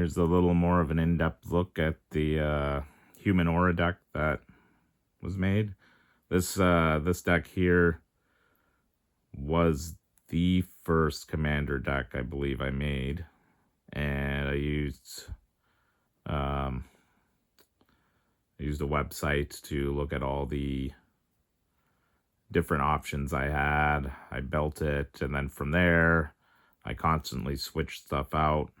Here's a little more of an in-depth look at the human aura deck that was made. This deck here was the first commander deck I believe I made, and I used a website to look at all the different options I had. I built it, and then from there I constantly switched stuff out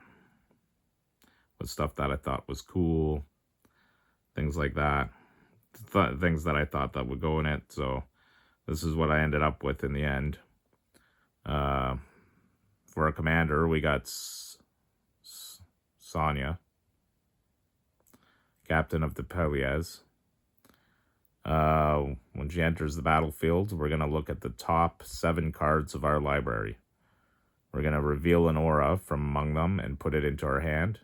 with stuff that I thought was cool, things like that, things that I thought that would go in it. So this is what I ended up with in the end. For a commander, we got Siona, captain of the Pyleas. When she enters the battlefield, we're going to look at the top 7 cards of our library. We're going to reveal an aura from among them and put it into our hand.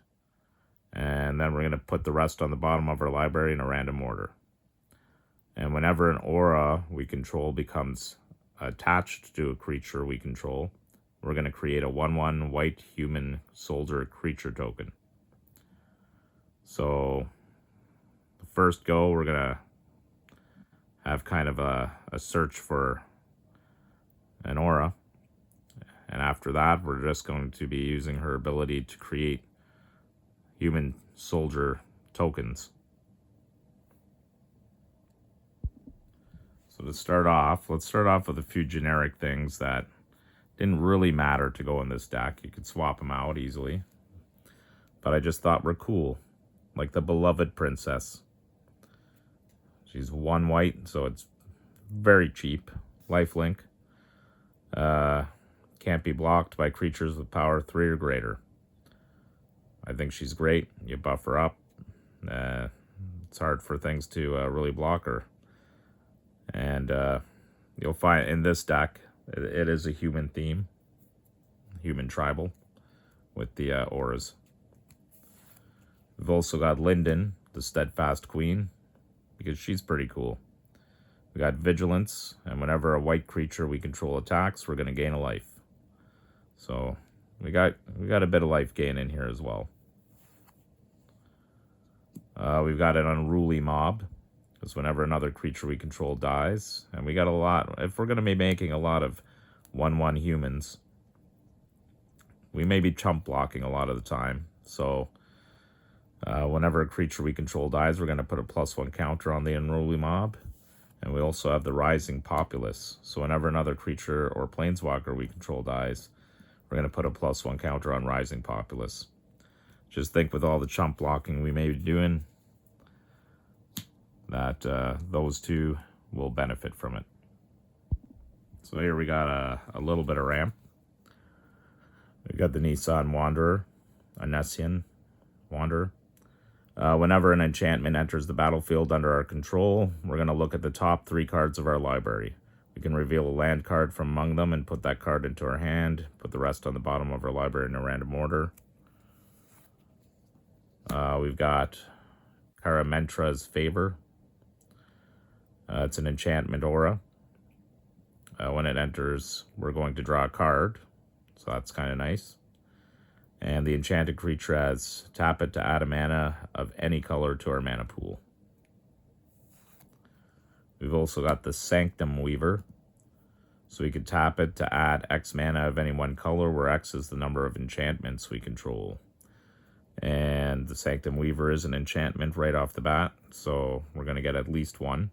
And then we're going to put the rest on the bottom of our library in a random order. And whenever an aura we control becomes attached to a creature we control, we're going to create a 1/1 white human soldier creature token. So the first go, we're going to have kind of a search for an aura. And after that, we're just going to be using her ability to create human soldier tokens. So to start off, let's start off with a few generic things that didn't really matter to go in this deck. You could swap them out easily, but I just thought were cool, like the Beloved Princess. She's 1 white, so it's very cheap. Lifelink. Can't be blocked by creatures with power 3 or greater. I think she's great. You buff her up. It's hard for things to really block her. And you'll find in this deck, it is a human theme. Human tribal with the auras. We've also got Linden, the Steadfast Queen, because she's pretty cool. We got Vigilance, and whenever a white creature we control attacks, we're going to gain a life. So we got a bit of life gain in here as well. We've got an Unruly Mob, because whenever another creature we control dies, and we got a lot. If we're going to be making a lot of 1/1 humans, we may be chump blocking a lot of the time. So whenever a creature we control dies, we're going to put a +1 counter on the Unruly Mob. And we also have the Rising Populace. So whenever another creature or planeswalker we control dies, we're going to put a +1 counter on Rising Populace. Just think with all the chump blocking we may be doing, that those two will benefit from it. So here we got a little bit of ramp. We got the Nissan Wanderer, a Nessian Wanderer. Whenever an enchantment enters the battlefield under our control, we're going to look at the top 3 cards of our library. We can reveal a land card from among them and put that card into our hand, put the rest on the bottom of our library in a random order. We've got Karamentra's Favor. It's an enchantment aura. When it enters, we're going to draw a card, so that's kind of nice. And the enchanted creature has tap it to add a mana of any color to our mana pool. We've also got the Sanctum Weaver. So we could tap it to add X mana of any one color, where X is the number of enchantments we control. And the Sanctum Weaver is an enchantment right off the bat, so we're going to get at least 1.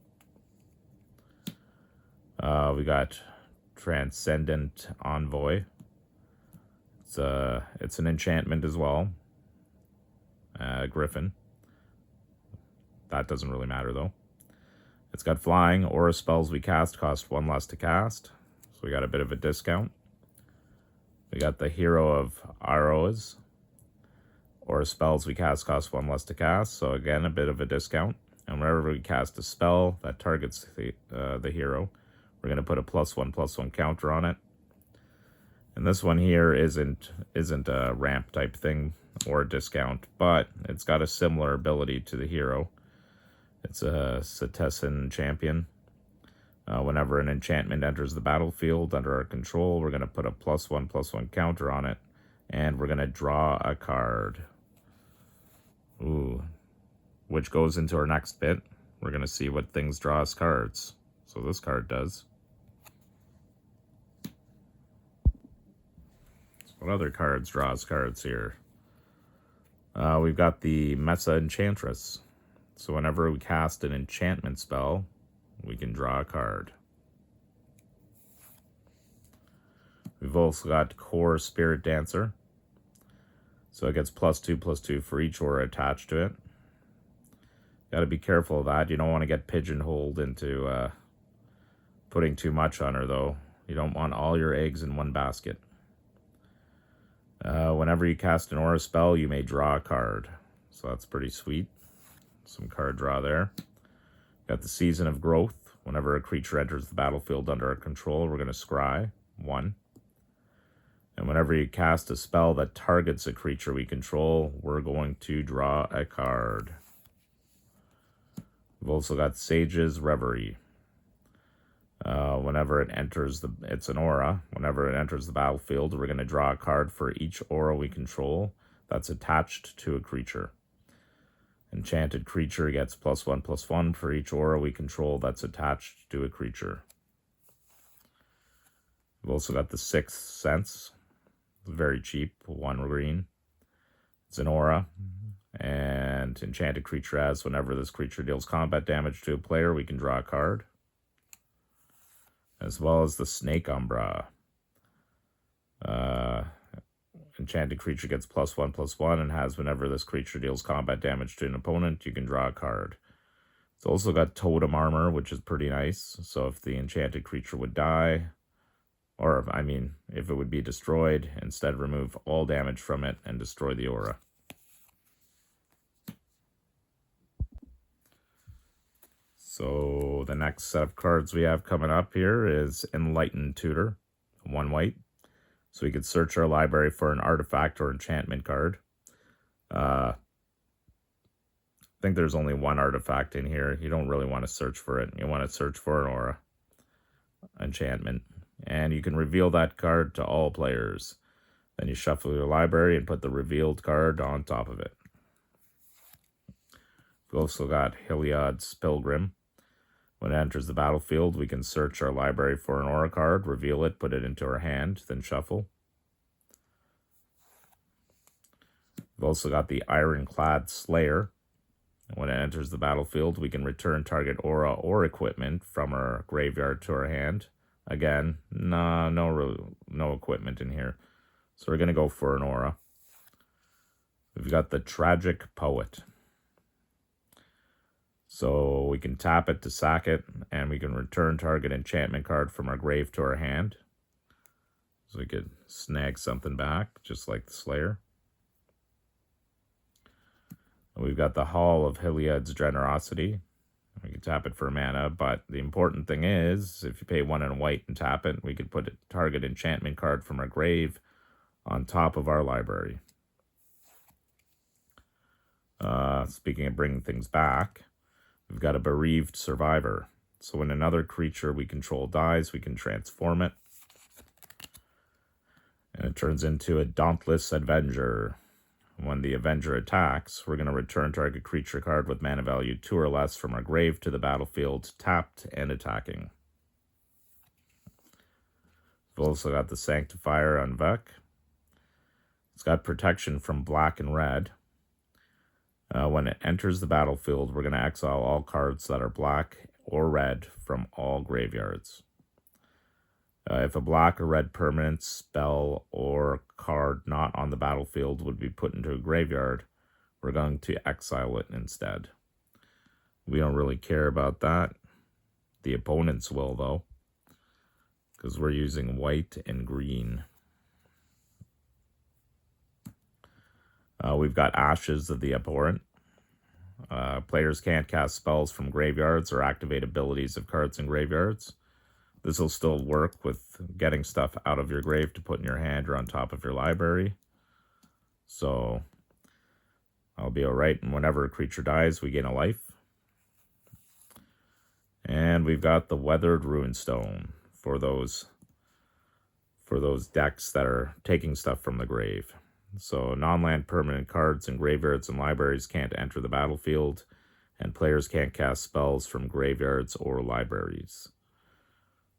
We got Transcendent Envoy. It's an enchantment as well. Griffin. That doesn't really matter though. It's got flying. Aura spells we cast cost 1 less to cast. So we got a bit of a discount. We got the Hero of Arrows. Aura spells we cast cost 1 less to cast. So again, a bit of a discount. And whenever we cast a spell that targets the hero, we're going to put a +1/+1 counter on it. And this one here isn't a ramp type thing or a discount, but it's got a similar ability to the hero. It's a Citizen Champion. Whenever an enchantment enters the battlefield under our control, we're going to put a +1/+1 counter on it, and we're going to draw a card. Ooh, which goes into our next bit. We're going to see what things draw us cards. So this card does. So what other cards draw us cards here? We've got the Mesa Enchantress. So whenever we cast an enchantment spell, we can draw a card. We've also got Core Spirit Dancer. So it gets +2/+2 for each aura attached to it. Got to be careful of that. You don't want to get pigeonholed into putting too much on her, though. You don't want all your eggs in one basket. Whenever you cast an aura spell, you may draw a card. So that's pretty sweet. Some card draw there. Got the Season of Growth. Whenever a creature enters the battlefield under our control, we're going to scry 1. And whenever you cast a spell that targets a creature we control, we're going to draw a card. We've also got Sage's Reverie. Whenever it enters it's an aura. Whenever it enters the battlefield, we're going to draw a card for each aura we control that's attached to a creature. Enchanted creature gets +1/+1 for each aura we control that's attached to a creature. We've also got the Sixth Sense. Very cheap, 1 green. It's an aura. And enchanted creature has, whenever this creature deals combat damage to a player, we can draw a card. As well as the Snake Umbra. Enchanted creature gets +1/+1 and has, whenever this creature deals combat damage to an opponent, you can draw a card. It's also got Totem Armor, which is pretty nice. So if the enchanted creature would die, or I mean, if it would be destroyed, instead remove all damage from it and destroy the aura. So the next set of cards we have coming up here is Enlightened Tutor, 1 white. So we could search our library for an artifact or enchantment card. I think there's only 1 artifact in here. You don't really want to search for it. You want to search for an aura enchantment. And you can reveal that card to all players. Then you shuffle your library and put the revealed card on top of it. We've also got Heliod's Pilgrim. When it enters the battlefield, we can search our library for an aura card, reveal it, put it into our hand, then shuffle. We've also got the Ironclad Slayer. When it enters the battlefield, we can return target aura or equipment from our graveyard to our hand. Again, no equipment in here. So we're going to go for an aura. We've got the Tragic Poet. So we can tap it to sack it, and we can return target enchantment card from our grave to our hand. So we could snag something back, just like the Slayer. And we've got the Hall of Heliod's Generosity. We can tap it for mana, but the important thing is, if you pay 1 and white and tap it, we could put a target enchantment card from our grave on top of our library. Speaking of bringing things back, we've got a Bereaved Survivor. So when another creature we control dies, we can transform it. And it turns into a Dauntless Avenger. When the Avenger attacks, we're going to return target creature card with mana value 2 or less from our grave to the battlefield, tapped and attacking. We've also got the Sanctifier on Vec. It's got protection from black and red. When it enters the battlefield, we're going to exile all cards that are black or red from all graveyards. If a black or red permanent, spell, or card not on the battlefield would be put into a graveyard, we're going to exile it instead. We don't really care about that. The opponents will, though, because we're using white and green. We've got Ashes of the Abhorrent. Players can't cast spells from graveyards or activate abilities of cards in graveyards. This will still work with getting stuff out of your grave to put in your hand or on top of your library. So I'll be alright, and whenever a creature dies, we gain a life. And we've got the Weathered Runestone for those decks that are taking stuff from the grave. So non-land permanent cards in graveyards and libraries can't enter the battlefield, and players can't cast spells from graveyards or libraries.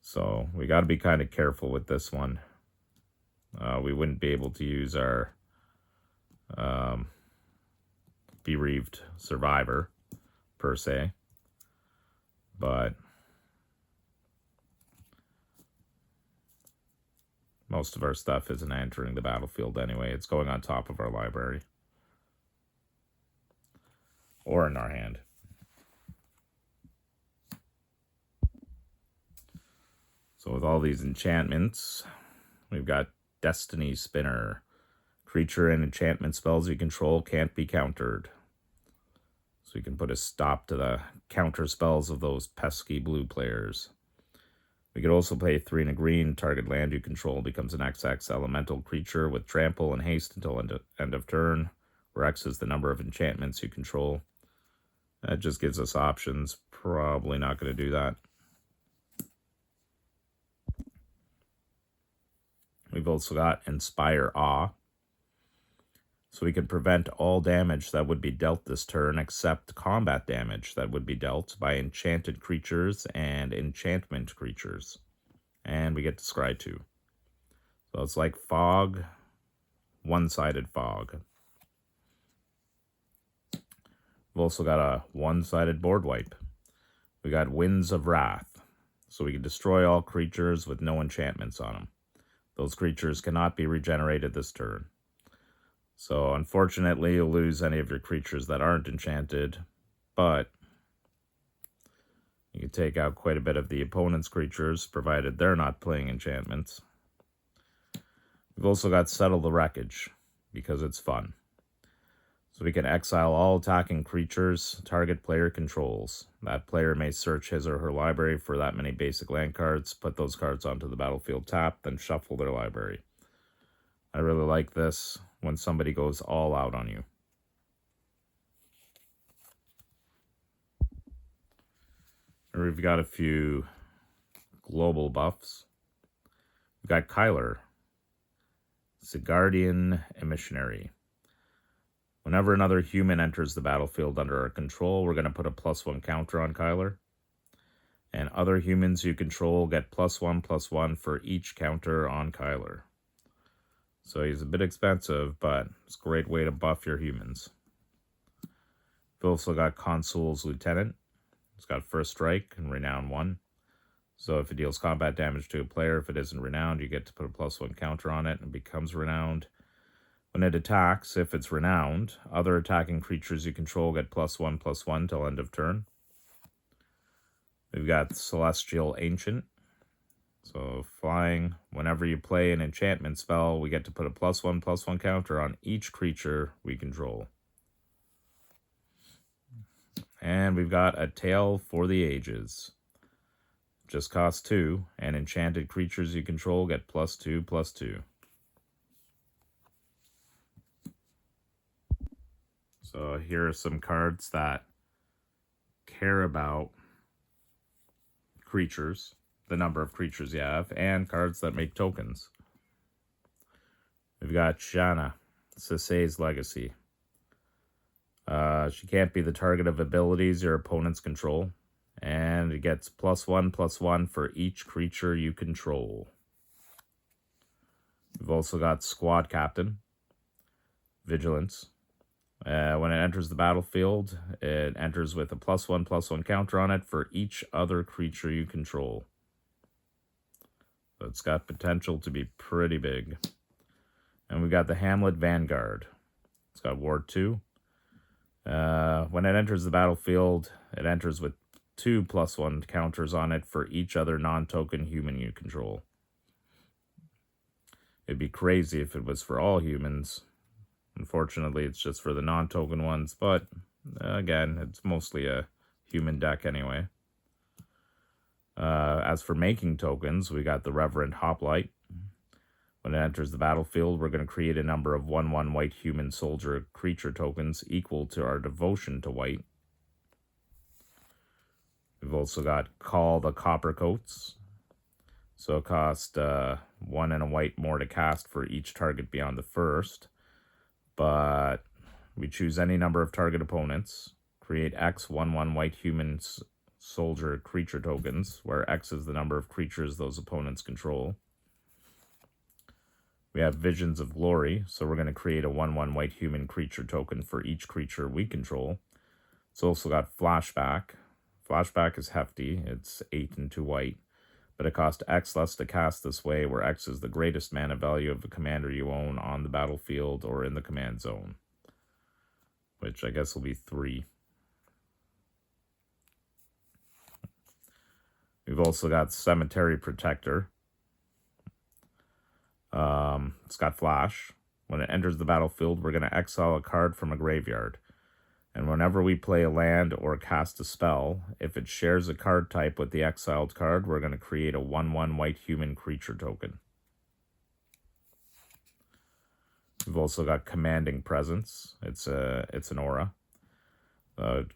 So we got to be kind of careful with this one. We wouldn't be able to use our bereaved survivor per se, but most of our stuff isn't entering the battlefield anyway. It's going on top of our library or in our hand. So with all these enchantments, we've got Destiny Spinner. Creature and enchantment spells you control can't be countered. So you can put a stop to the counter spells of those pesky blue players. We could also play 3 and a green. Target land you control becomes an XX elemental creature with trample and haste until end of turn, where X is the number of enchantments you control. That just gives us options. Probably not going to do that. We've also got Inspire Awe. So we can prevent all damage that would be dealt this turn except combat damage that would be dealt by enchanted creatures and enchantment creatures. And we get to scry 2. So it's like fog, one-sided fog. We've also got a one-sided board wipe. We got Winds of Wrath. So we can destroy all creatures with no enchantments on them. Those creatures cannot be regenerated this turn. So unfortunately, you'll lose any of your creatures that aren't enchanted, but you can take out quite a bit of the opponent's creatures, provided they're not playing enchantments. We've also got Settle the Wreckage, because it's fun. So we can exile all attacking creatures target player controls. That player may search his or her library for that many basic land cards, put those cards onto the battlefield tapped, then shuffle their library. I really like this when somebody goes all out on you. We've got a few global buffs. We've got Kyler, Sigardian Emissionary. Whenever another human enters the battlefield under our control, we're going to put a +1 counter on Kyler. And other humans you control get +1/+1 for each counter on Kyler. So he's a bit expensive, but it's a great way to buff your humans. We've also got Consul's Lieutenant. It's got first strike and renown 1. So if it deals combat damage to a player, if it isn't renowned, you get to put a +1 counter on it and it becomes renowned. When it attacks, if it's renowned, other attacking creatures you control get +1/+1 till end of turn. We've got Celestial Ancient. So flying, whenever you play an enchantment spell, we get to put a +1/+1 counter on each creature we control. And we've got a Tale for the Ages. Just costs 2, and enchanted creatures you control get +2/+2. So here are some cards that care about creatures, the number of creatures you have, and cards that make tokens. We've got Siona, Sisei's Legacy. She can't be the target of abilities your opponents control, and it gets +1/+1 for each creature you control. We've also got Squad Captain, Vigilance. When it enters the battlefield, it enters with a +1/+1 counter on it for each other creature you control. So it's got potential to be pretty big. And we've got the Hamlet Vanguard. It's got Ward 2. When it enters the battlefield, it enters with 2 +1 counters on it for each other non-token human you control. It'd be crazy if it was for all humans. Unfortunately, it's just for the non-token ones, but again, it's mostly a human deck anyway. As for making tokens, we got the Reverend Hoplite. When it enters the battlefield, we're going to create a number of 1/1 white human soldier creature tokens equal to our devotion to white. We've also got Call the Coppercoats. So it costs 1 and a white more to cast for each target beyond the first. but we choose any number of target opponents, create X 1/1 white human soldier creature tokens, where X is the number of creatures those opponents control. We have Visions of Glory, so we're going to create a 1/1 white human creature token for each creature we control. It's also got Flashback. Flashback is hefty, it's 8 and 2 white, but it costs X less to cast this way, where X is the greatest mana value of a commander you own on the battlefield or in the command zone, which I guess will be 3. We've also got Cemetery Protector. It's got Flash. When it enters the battlefield, we're going to exile a card from a graveyard. And whenever we play a land or cast a spell, if it shares a card type with the exiled card, we're going to create a 1/1 white human creature token. We've also got Commanding Presence. It's an aura.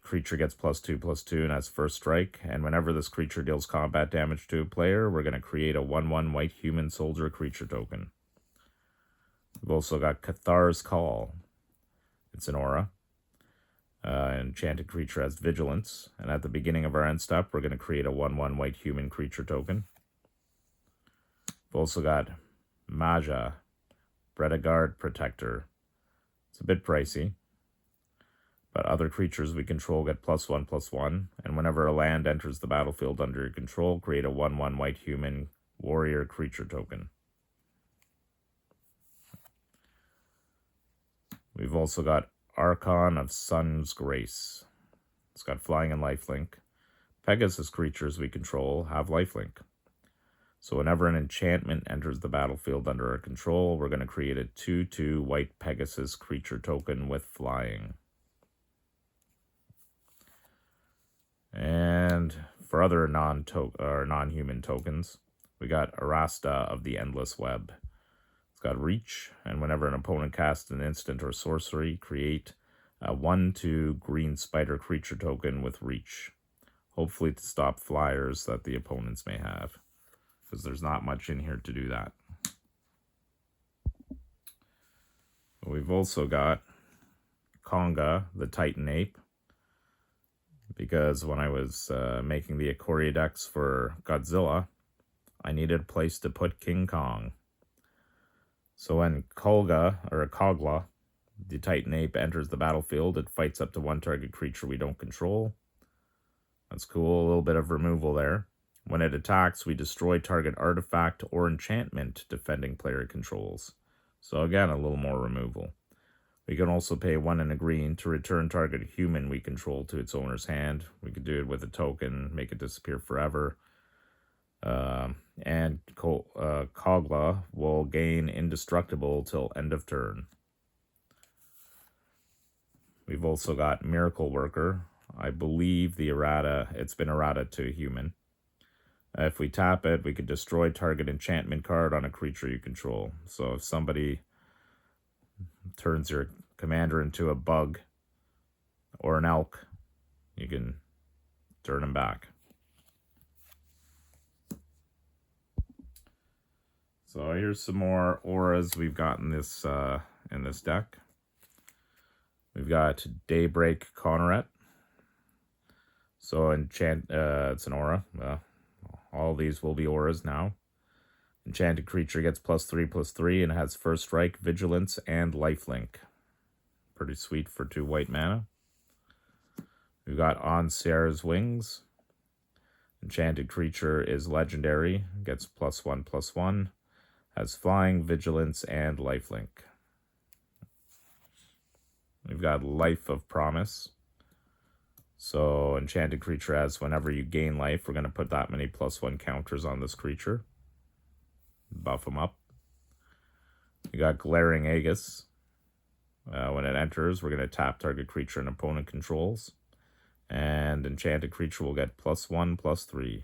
Creature gets +2/+2 and has first strike. And whenever this creature deals combat damage to a player, we're going to create a 1/1 white human soldier creature token. We've also got Cathar's Call. It's an aura. Enchanted creature has vigilance. And at the beginning of our end step, we're going to create a 1/1 white human creature token. We've also got Maja, Bredegard Protector. It's a bit pricey, but other creatures we control get +1/+1, and whenever a land enters the battlefield under your control, create a 1/1 white human warrior creature token. We've also got Archon of Sun's Grace. It's got flying and lifelink. Pegasus creatures we control have lifelink. So whenever an enchantment enters the battlefield under our control, we're going to create a 2/2 white Pegasus creature token with flying. And for other non-human tokens, we got Arasta of the Endless Web. It's got reach, and whenever an opponent casts an instant or sorcery, create a 1/2 green spider creature token with reach, hopefully to stop flyers that the opponents may have, because there's not much in here to do that. We've also got Konga, the Titan Ape, because when I was making the Ikoria decks for Godzilla, I needed a place to put King Kong. So when Kogla, the Titan Ape, enters the battlefield, it fights up to one target creature we don't control. That's cool, a little bit of removal there. When it attacks, we destroy target artifact or enchantment defending player controls. So again, a little more removal. We can also pay 1 and a green to return target human we control to its owner's hand. We could do it with a token, make it disappear forever. And Kogla will gain indestructible till end of turn. We've also got Miracle Worker. I believe it's been errata to a human. If we tap it, we could destroy target enchantment card on a creature you control. So if somebody turns your commander into a bug or an elk, you can turn him back. So here's some more auras we've got in this deck. We've got Daybreak Connerat. So it's an aura. All these will be auras now. Enchanted creature gets +3/+3 and has first strike, vigilance, and lifelink. Pretty sweet for 2 white mana. We've got On Sierra's Wings. Enchanted creature is legendary, gets +1/+1, has flying, vigilance, and lifelink. We've got Life of Promise. So enchanted creature has, whenever you gain life, we're going to put that many +1 counters on this creature. Buff them up. We got Glaring Aegis. When it enters, we're going to tap target creature an opponent controls. And enchanted creature will get +1/+3.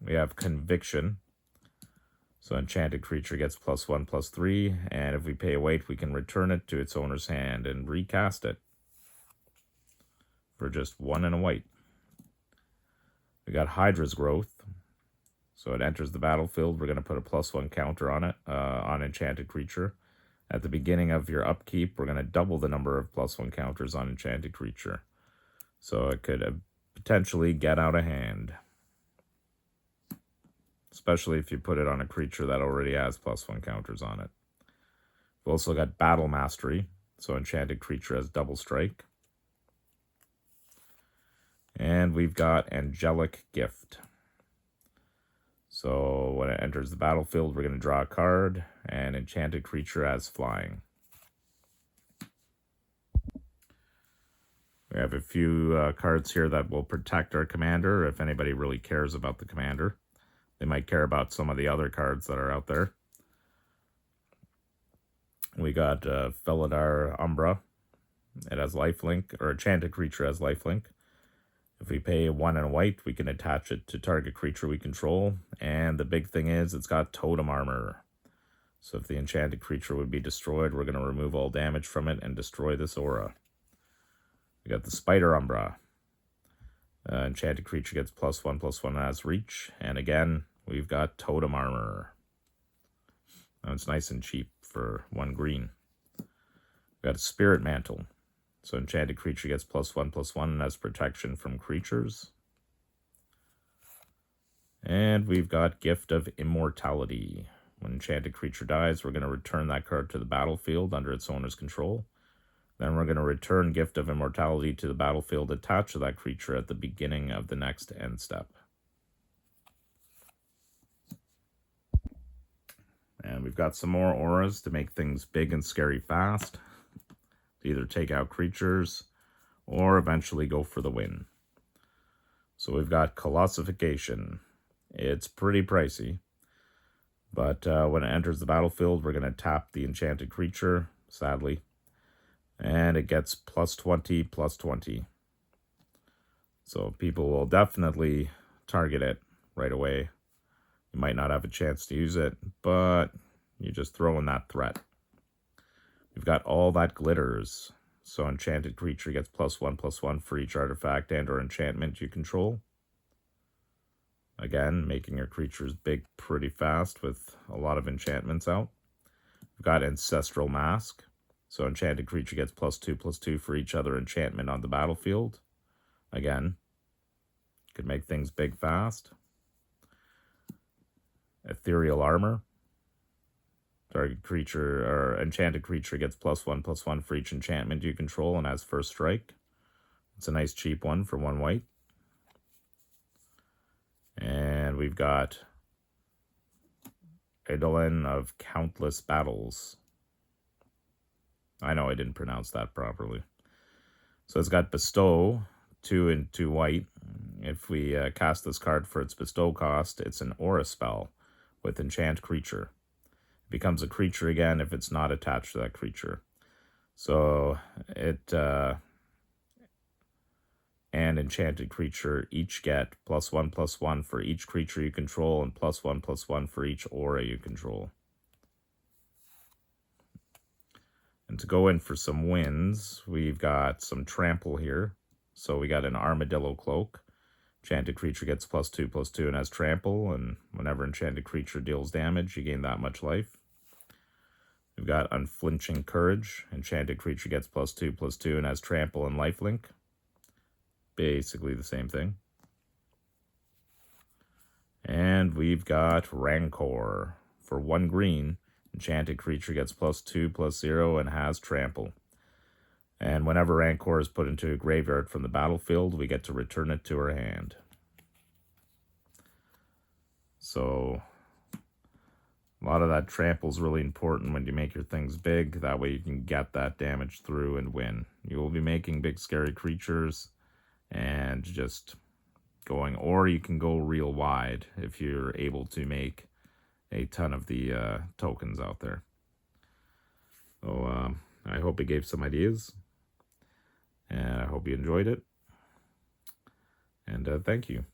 We have Conviction. So enchanted creature gets +1/+3, and if we pay a white, we can return it to its owner's hand and recast it for just 1 and a white. We got Hydra's Growth. So it enters the battlefield. We're going to put a +1 counter on it, on enchanted creature. At the beginning of your upkeep, we're going to double the number of +1 counters on enchanted creature. So it could potentially get out of hand. Especially if you put it on a creature that already has +1 counters on it. We've also got Battle Mastery. So enchanted creature has double strike. And we've got Angelic Gift. So when it enters the battlefield, we're going to draw a card, and enchanted creature has flying. We have a few cards here that will protect our commander if anybody really cares about the commander. They might care about some of the other cards that are out there. We got Felidar Umbra. It has lifelink, or enchanted creature has lifelink. If we pay 1 and a white, we can attach it to target creature we control. And the big thing is it's got totem armor. So if the enchanted creature would be destroyed, we're going to remove all damage from it and destroy this aura. We got the Spider Umbra. Enchanted creature gets +1/+1 and has reach. And again, we've got totem armor. Now it's nice and cheap for 1 green. We got a Spirit Mantle. So enchanted creature gets +1/+1 and has protection from creatures. And we've got Gift of Immortality. When enchanted creature dies, we're going to return that card to the battlefield under its owner's control. Then we're going to return Gift of Immortality to the battlefield attached to that creature at the beginning of the next end step. And we've got some more auras to make things big and scary fast. Either take out creatures or eventually go for the win. So we've got Colossification. It's pretty pricey, but when it enters the battlefield, we're going to tap the enchanted creature, sadly, and it gets +20/+20. So people will definitely target it right away. You might not have a chance to use it, but you just throw in that threat. We've got All That Glitters. So enchanted creature gets +1/+1 for each artifact and or enchantment you control. Again, making your creatures big pretty fast with a lot of enchantments out. We've got Ancestral Mask. So enchanted creature gets +2/+2 for each other enchantment on the battlefield. Again, could make things big fast. Ethereal Armor. Target creature or enchanted creature gets +1/+1 for each enchantment you control and has first strike. It's a nice cheap one for 1 white. And we've got Eidolon of Countless Battles. I know I didn't pronounce that properly. So it's got Bestow, 2 and 2 white. If we cast this card for its Bestow cost, it's an aura spell with Enchant Creature. Becomes a creature again if it's not attached to that creature. So it and enchanted creature each get +1/+1 for each creature you control and +1/+1 for each aura you control. And to go in for some wins, we've got some trample here. So we got an Armadillo Cloak. Enchanted creature gets +2/+2 and has trample, and whenever enchanted creature deals damage, you gain that much life. We've got Unflinching Courage. Enchanted creature gets +2/+2 and has trample and lifelink. Basically the same thing. And we've got Rancor. For 1 green, enchanted creature gets +2/+0 and has trample. And whenever Rancor is put into a graveyard from the battlefield, we get to return it to our hand. So a lot of that trample is really important when you make your things big. That way you can get that damage through and win. You will be making big scary creatures and just going, or you can go real wide if you're able to make a ton of the tokens out there. So I hope it gave some ideas, and I hope you enjoyed it. And thank you.